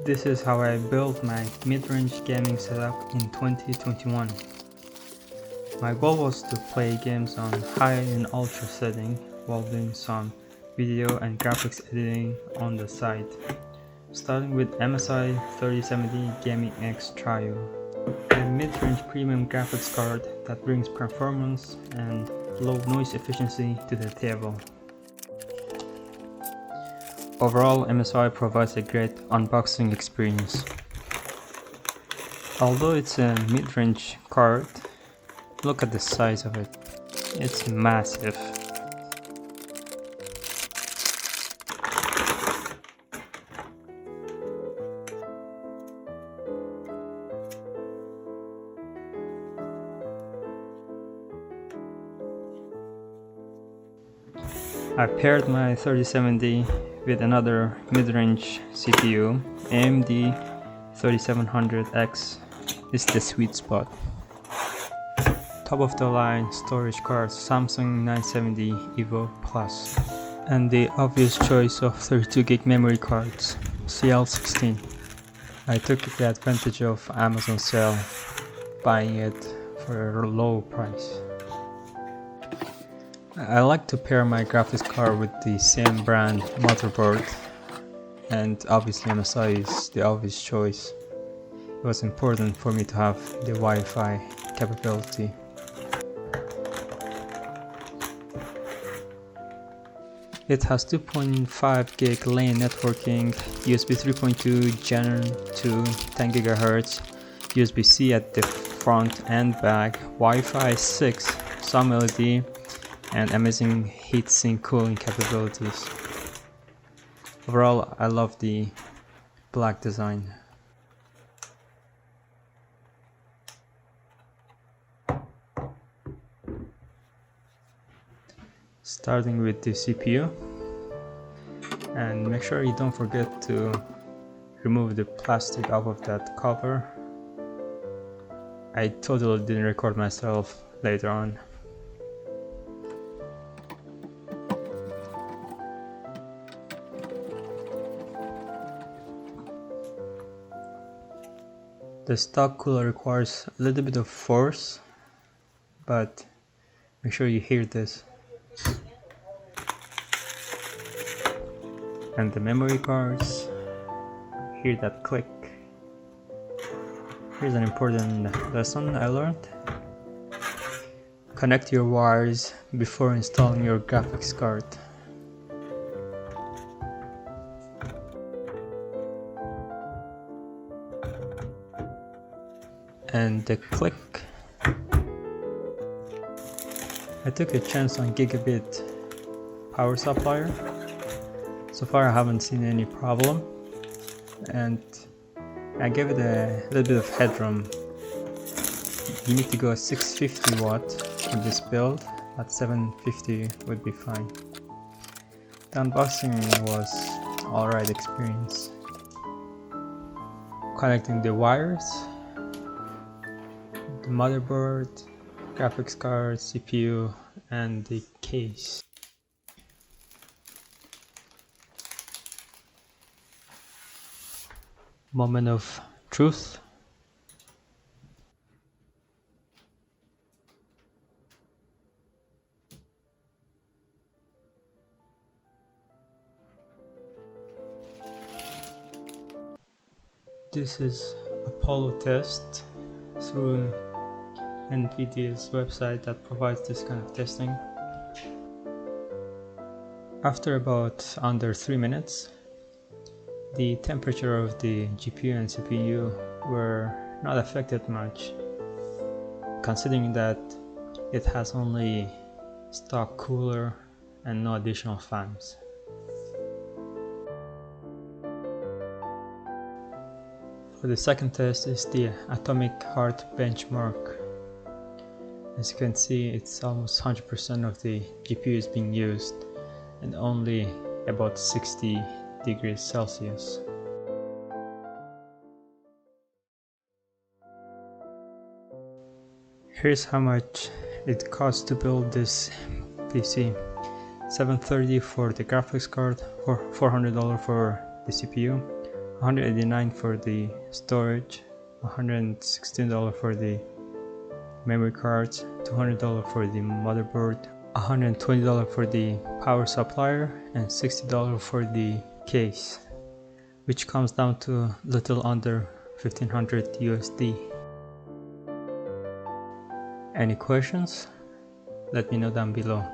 This is how I built my mid-range gaming setup in 2021. My goal was to play games on high and ultra setting while doing some video and graphics editing on the side, starting with MSI 3070 Gaming X Trio, a mid-range premium graphics card that brings performance and low noise efficiency to the table. Overall, MSI provides a great unboxing experience. Although it's a mid-range card, look at the size of it. It's massive. I paired my 3070 with another mid-range CPU. AMD 3700X is the sweet spot. Top of the line storage cards, Samsung 970 EVO Plus, and the obvious choice of 32GB memory cards, CL16. I took the advantage of Amazon sale, buying it for a low price. I like to pair my graphics card with the same brand motherboard, and obviously MSI is the obvious choice. It was important for me to have the Wi-Fi capability. It has 2.5 gig LAN networking, USB 3.2 Gen 2 10 GHz, USB-C at the front and back, Wi-Fi 6, some LED, and amazing heatsink cooling capabilities. Overall, I love the black design. Starting with the CPU, and make sure you don't forget to remove the plastic off of that cover. I totally didn't record myself later on. The stock cooler requires a little bit of force, but make sure you hear this. And the memory cards, hear that click. Here's an important lesson I learned. Connect your wires before installing your graphics card. And the click. I took a chance on GIGABYTE power supplier. So far I haven't seen any problem, and I gave it a little bit of headroom. You need to go 650 watt for this build, but 750 would be fine. The unboxing was alright experience. Connecting the wires, the motherboard, graphics card, CPU, and the case. Moment of truth. This is a Apollo test through NVIDIA's website that provides this kind of testing. After about under 3 minutes, the temperature of the GPU and CPU were not affected much, considering that it has only stock cooler and no additional fans. For the second test is the atomic heart benchmark. As you can see, it's almost 100% of the GPU is being used and only about 60 degrees Celsius. Here's how much it costs to build this PC. $730 for the graphics card, $400 for the CPU, $189 for the storage, $116 for the memory cards, $200 for the motherboard, $120 for the power supplier, and $60 for the case, which comes down to a little under 1500 USD. Any questions? Let me know down below.